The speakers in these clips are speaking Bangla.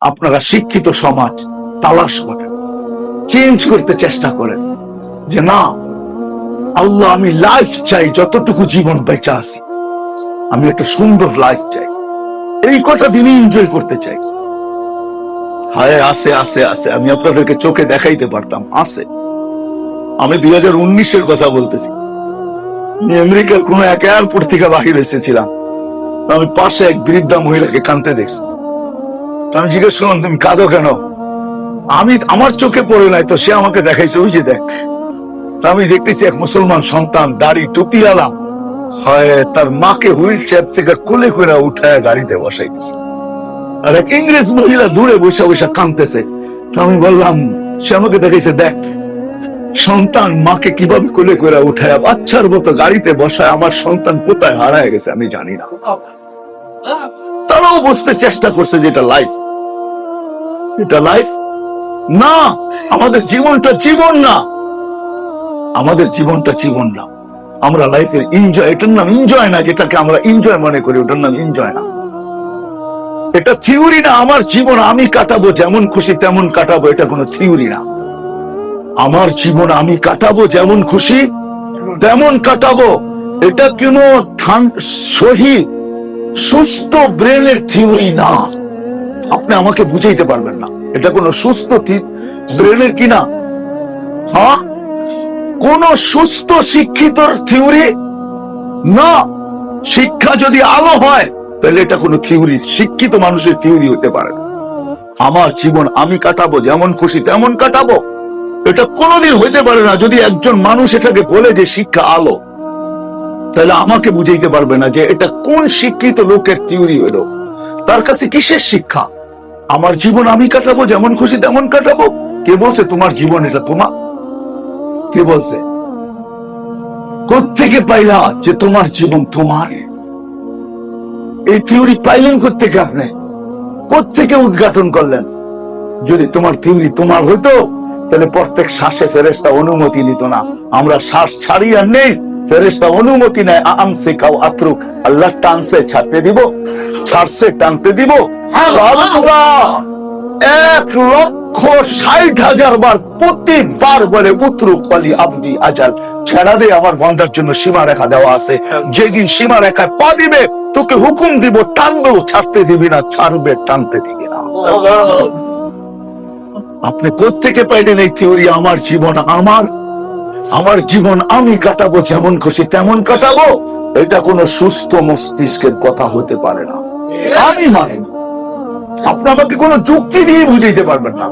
আপনারা শিক্ষিত সমাজ তালাশ করেন, চেঞ্জ করতে চেষ্টা করেন যে না আল্লাহ আমি লাইফ চাই, যতটুকু জীবন বেঁচে আছি আমি একটা সুন্দর লাইফ চাই, এই কথা দিনই এনজয় করতে চাই। হায় আছে আছে আছে, আমি আপনাদেরকে চোখে দেখাইতে পারতাম আছে। আমি 2019-এর কথা বলতেছি, আমি আমেরিকার কোন এক এয়ারপোর্ট থেকে বাহির এসেছিলাম, আমি পাশে এক বৃদ্ধা মহিলাকে কাঁদতে দেখছি। আমি জিজ্ঞেস করলাম তুমি কাঁদো কেন? আমার চোখে পড়ে নাই তো, সে আমাকে দেখাইছে ওই যে দেখ। আমি দেখতেছি এক মুসলমান সন্তান দাড়ি টুপি আলা হয় তার মাকে হুইল চেয়ার থেকে কোলে করে উঠায় গাড়িতে বসাইতেছে, আর এক ইংরেজ মহিলা দূরে বসে বসে কাঁদতেছে। আমি বললাম, সে আমাকে দেখাইছে দেখ সন্তান মাকে কিভাবে কোলে করে উঠায় বাচ্চার মতো গাড়িতে বসায়, আমার সন্তান কোথায় হারায় গেছে আমি জানি না। তারাও বুঝতে চেষ্টা করছে যে এটা লাইফ, এটা লাইফ না। আমাদের জীবনটা জীবন না, আমাদের জীবনটা জীবন না। আমরা লাইফের এনজয়, এটার নাম এনজয় না। যেটাকে আমরা এনজয় মনে করি ওটার নাম এনজয় না, এটা থিওরি না। আমার জীবন আমি কাটাবো, যেমন খুশি তেমন কাটাবো, এটা কোনো থিওরি না। আমার জীবন আমি কাটাবো, যেমন খুশি তেমন কাটাবো, এটা কোনো সহি সুস্থ ব্রেনের থিওরি না। আপনি আমাকে বুঝাইতে পারবেন না, এটা কোনো সুস্থ ব্রেনের কি না। হ্যাঁ, কোন সুস্থ শিক্ষিতর থিওরি না। শিক্ষা যদি আলো হয় তাহলে এটা কোনো থিওরি, শিক্ষিত মানুষের থিওরি হতে পারে না। আমার জীবন আমি কাটাবো, যেমন খুশি তেমন কাটাবো, এটা কোনোদিন হইতে পারে না। যদি একজন মানুষ এটাকে বলে যে শিক্ষা আলো, তাহলে আমাকে বুঝাইতে পারবে না যে এটা কোন শিক্ষিত লোকের থিওরি হলো, তার কাছে কিসের শিক্ষা। আমার জীবন আমি কাটাবো, যেমন খুশি তেমন কাটাবো। কে বলছে তোমার জীবন এটা তোমার? কে বলছে? কোত্থেকে পাইলা যে তোমার জীবন তোমার? এই থিওরি পাইলেন কোত্থেকে? আপনি কোত্থেকে উদ্ঘাটন করলেন? যদি তোমার থিওরি তোমার হইতো তাহলে প্রত্যেক শ্বাসে ফেরেশতা অনুমতি নিত না। আমরা শ্বাস ছাড়ি আর নেই, ফেরেশতা অনুমতি নেয়। আমসে কাউ আত্রুক, আল্লাহ টানছে ছাড়তে দিব, ছাড়ছে টানতে দিব। 1,60,000 বার প্রতিবার বলে উতরুক ওয়ালি আবদি আজাল, ছেড়া দে আমার বান্দার জন্য সীমা রেখা দেওয়া আছে। যেদিন সীমা রেখায় পা দিবে তোকে হুকুম দিব, টানবেও ছাড়তে দিবি না, ছাড়বে টানতে দিবি না। আপনি কোত্থেকে পাইলেন এই থিওরি? আমার জীবন আমার জীবন আমি কাটাবো, যেমন খুশি তেমন কাটাবো, এটা কোনো সুস্থ মস্তিষ্কের কথা হতে পারে না। আমি মানি না। আপনি আমাকে কোনো যুক্তি দিয়ে বুঝাইতে পারবেন না।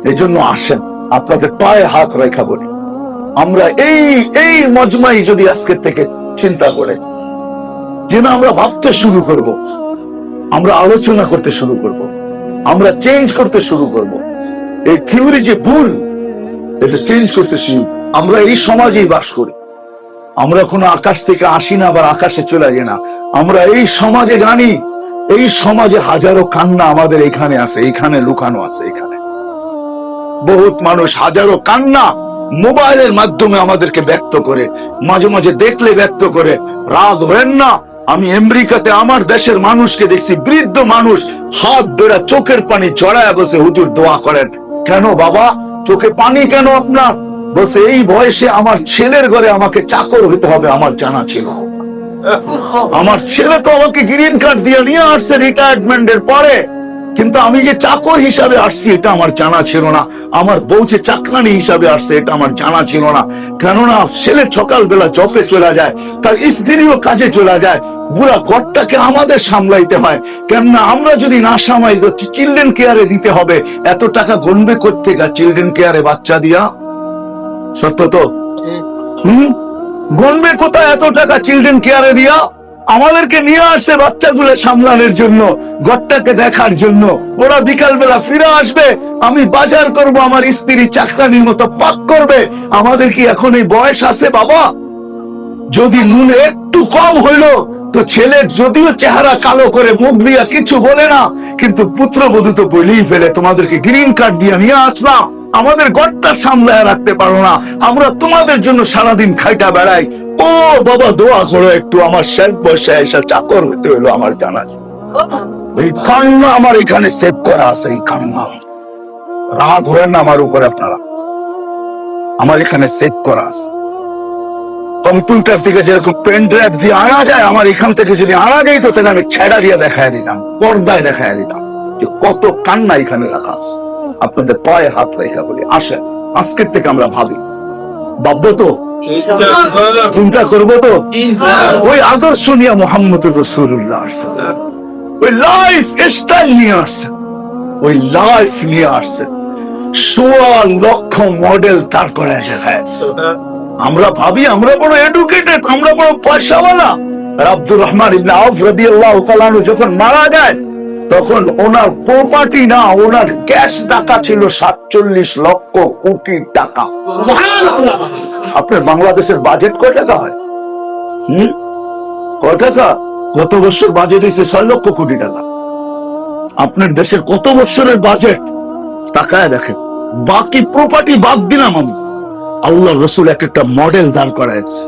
এই জন্য আসেন আপনাদের পায়ে হাত রেখা বলি, আমরা এই মজমাই যদি আজকের থেকে চিন্তা করে যে না আমরা ভাবতে শুরু করব, আমরা আলোচনা করতে শুরু করব, আমরা চেঞ্জ করতে শুরু করব। এই থিওরি যে ভুল, এটা চেঞ্জ করতে শুরু। আমরা এই সমাজেই বাস করি, আমরা কোনো আকাশ থেকে আসি না, আবার আকাশে চলে যাই না। আমরা এই সমাজে জানি, এই সমাজে হাজারো কান্না আমাদের এখানে আছে, এখানে লুকানো আছে। এখানে বহুত মানুষ হাজারো কান্না মোবাইলের মাধ্যমে আমাদেরকে ব্যক্ত করে, মাঝে মাঝে দেখলে ব্যক্ত করে। রাগ হবেন না, আমি আমেরিকাতে আমার দেশের মানুষকে দেখছি, বৃদ্ধ মানুষ হাত ধরে চোখের পানি জড়ায় বসে হুজুর দোয়া করেন। কেন বাবা চোখে পানি কেন আপনার? বসে এই বয়সে আমার ছেলের ঘরে আমাকে চাকর হইতে হবে, আমার জানা ছিল। আমার ছেলে তো আমাকে গ্রিন কার্ড দিয়ে নিয়ে আসছে রিটায়ারমেন্টের পরে, কিন্তু আমি যে চাকর হিসাবে আসছি এটা আমার জানা ছিল না। আমার বউ যে চাকরানি হিসাবে আসছে এটা আমার জানা ছিল না। কেননা ছেলে সকালবেলা জবে চলে যায়, তার স্ত্রীও কাজে চলে যায়, পুরা ঘরটাকে আমাদের সামলাইতে হয়। কেননা আমরা যদি না সামাই চিলড্রেন কেয়ারে দিতে হবে, এত টাকা গণবে করতে গা চিলড্রেন কেয়ারে বাচ্চা দিয়া? সত্য তো? গণবে কোথায় এত টাকা চিলড্রেন কেয়ারে দিয়া? আমাদেরকে নিয়ে আসছে বাচ্চাগুলো সামলানোর জন্য, ঘরটাকে দেখার জন্য। ওরা বিকাল বেলা ফিরে আসবে, আমি বাজার করব, আমার স্ত্রী চাকরানির মতো পাক করবে। আমাদের কি এখন এই বয়স আছে বাবা? যদি নুন একটু কম হইলো তো ছেলে যদিও চেহারা কালো করে মুখ দিয়া কিছু বলে না, কিন্তু পুত্রবধূ তো বলেই ফেলে তোমাদেরকে গ্রিন কার্ড দিয়ে নিয়ে আসলাম, আমাদের ঘরটা সামলায় রাখতে পারো না, আমরা তোমাদের জন্য সারাদিন খাইটা বেড়াই। ও বাবা দোয়া করো একটু, আমার শেষ বয়সে এসে চাকর হতে হলো, আমার জানা আছে। এই কান্না আমার এখানে সেভ করা আছে। এই কান্না রাগ হয় না আমার উপরে আপনারা, আমার এখানে সেভ করা আছে। কম্পিউটার থেকে যেরকম পেন ড্রাইভ দিয়ে আনা যায়, আমার এখান থেকে যদি আনা যায় তো তাহলে আমি ছেড়া দিয়ে দেখায় দিতাম, পর্দায় দেখায় দিতাম যে কত কান্না এখানে রাখা আছে। আপনাদের পায়ে হাত রেখা বলি, আসেন আজকের থেকে আমরা ভাবি, ভাববো তো, চিন্তা করবো তো, ওই আদর্শ নিয়ে মোহাম্মদ রাসূলুল্লাহ ওই লাইফ স্টাইল নিয়ে আসছে, ওই লাইফ নিয়ে আসছে। ১৬ লক্ষ মডেল তার করে দেখায়। আমরা ভাবি আমরা বড় এডুকেটেড, আমরা বড় পয়সাওয়ালা। আব্দুর রহমান ইবনে আউফ রাদিয়াল্লাহু তাআলা আনহু যখন মারা যায়, তখন ওনার প্রপার্টি না, ওনার ক্যাশ টাকা ছিল ৪৭ লক্ষ কোটি টাকা। আপনার বাংলাদেশের বাজেট কয় টাকা হয়? কয় টাকা? গত বছর বাজেট হয়েছে ৬ লক্ষ কোটি টাকা। আপনার দেশের কত বছরের বাজেট তাকায় দেখেন। বাকি প্রপার্টি বাদ দিলাম আমি, আল্লাহ রসুল এক একটা মডেল দাঁড় করাইছে।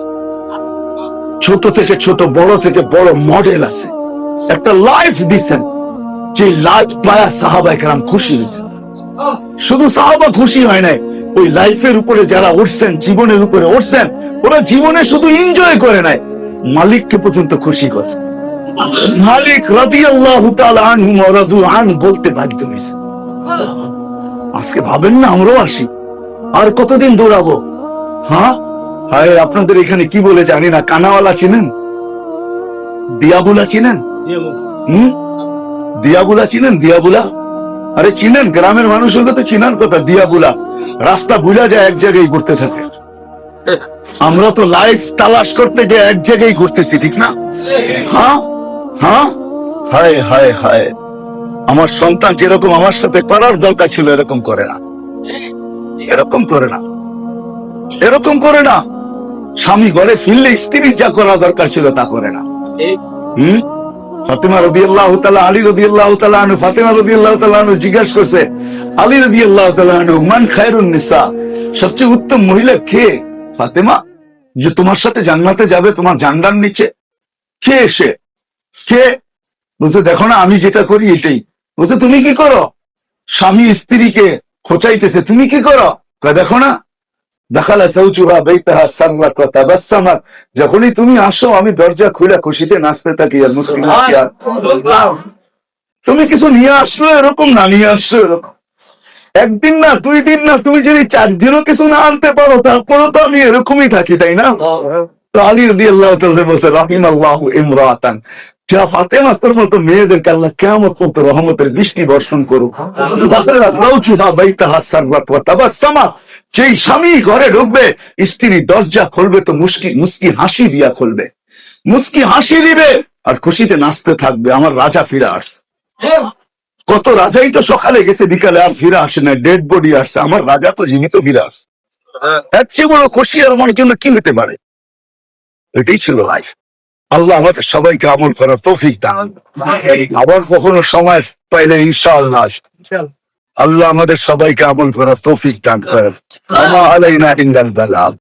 ছোট থেকে ছোট, বড় থেকে বড় মডেল আছে। একটা লাইফ দিছেন, যে লাইফ পায়া সাহাবায়ে কেরাম খুশি হয়েছেন। শুধু সাহাবা খুশি হয় নাই, ওই লাইফের উপরে যারা উঠছেন, জীবনের উপরে উঠছেন, ওরা জীবনে শুধু এনজয় করে নাই, মালিককে পর্যন্ত খুশি করছে। মালিক রাদিয়াল্লাহু তাআলা আনহু ওয়া রাদু আন বলতে বাধ্য হয়েছে। আজকে ভাবেন না আমরাও আসি, আর কতদিন দৌড়াবো? হ্যাঁ, আপনাদের এখানে কি বলে জানি না, কানাওয়ালা চিনেন? দিয়াবুলা চিনেন? দিয়াবুলা চিনেন? দিয়াবুলা, আরে চিনেন, গ্রামের মানুষ হলে তো চিনার কথা। দিয়াবুলা রাস্তা ভুলা যায়, এক জায়গায় ঘুরতে থাকে। আমরা তো লাইফ তালাশ করতে যে এক জায়গায় ঘুরতেছি, ঠিক না? হ্যাঁ হ্যাঁ, হায় হায় হায়, আমার সন্তান যেরকম আমার সাথে করার দরকার ছিল এরকম করে না, এরকম করে না, এরকম করে না। স্বামী ঘরে ফিরলে স্ত্রী যা করা দরকার ছিল তা করে না। ফাতেমা রাদিয়াল্লাহু তাআলা, আলী রাদিয়াল্লাহু তাআলা আনহু, ফাতেমা রাদিয়াল্লাহু তাআলা আনহু জিজ্ঞাসা করছে আলী রাদিয়াল্লাহু তাআলা আনহু, মান খায়রুন নিসা, সবচেয়ে উত্তম মহিলা কে? ফাতেমা, যে তোমার সাথে জান্নাতে যাবে তোমার জান্নার নিচে, কে এসে? কে? বলছে দেখো না আমি যেটা করি এটাই। বলছে তুমি কি করো? স্বামী স্ত্রীকে খোঁচাইতেছে, তুমি কি করো? দেখো না, দাখালা যাওজুহা বাইতাহা সাররাত ওয়া তাবাসসামাত, যখনই তুমি আসো আমি দরজা খুলে খুশিতে নাচতে থাকি। আর মুসলিম, তুমি কিছু নিয়ে আসলো এরকম না, নিয়ে আসলো এরকম। একদিন না, 2 দিন না, তুমি যদি 4 দিনও কিছু না আনতে পারো, তারপরে তো আমি এরকমই থাকি, তাই না? তো আলী রাদিয়াল্লাহু তাআলা বলছে রাহিমাল্লাহু ইমরাতান, যা ফাতেমা তোর মতো মেয়েদেরকে আল্লাহ কিয়ামত পর্যন্ত রহমতের বৃষ্টি বর্ষণ করুক। যেই স্বামী ঘরে ঢুকবে, স্ত্রী দরজা খুলবে তো মুস্কি মুস্কি হাসি দিয়া খুলবে, মুস্কি হাসি দিবে আর খুশিতে নাচতে থাকবে। আমার রাজা ফিরে আসছে। কত রাজাই তো সকালে গেছে, বিকালে আর ফিরে আসে না, ডেড বডি আসছে। আমার রাজা তো জীবিত ফিরে আসছে। এর চেয়ে বড় খুশি আর আমার জন্য কি হতে পারে? এটাই ছিল লাইফ। আল্লাহ আমাদের সবাইকে আমল করার তৌফিক দান। আবার কখনো সময় পাইলে ইনশাআল্লাহ আল্লাহ আমাদের সবাইকে আমল করার তৌফিক দান করেন। আমা আলাইনা ইল্লাল বালাগ।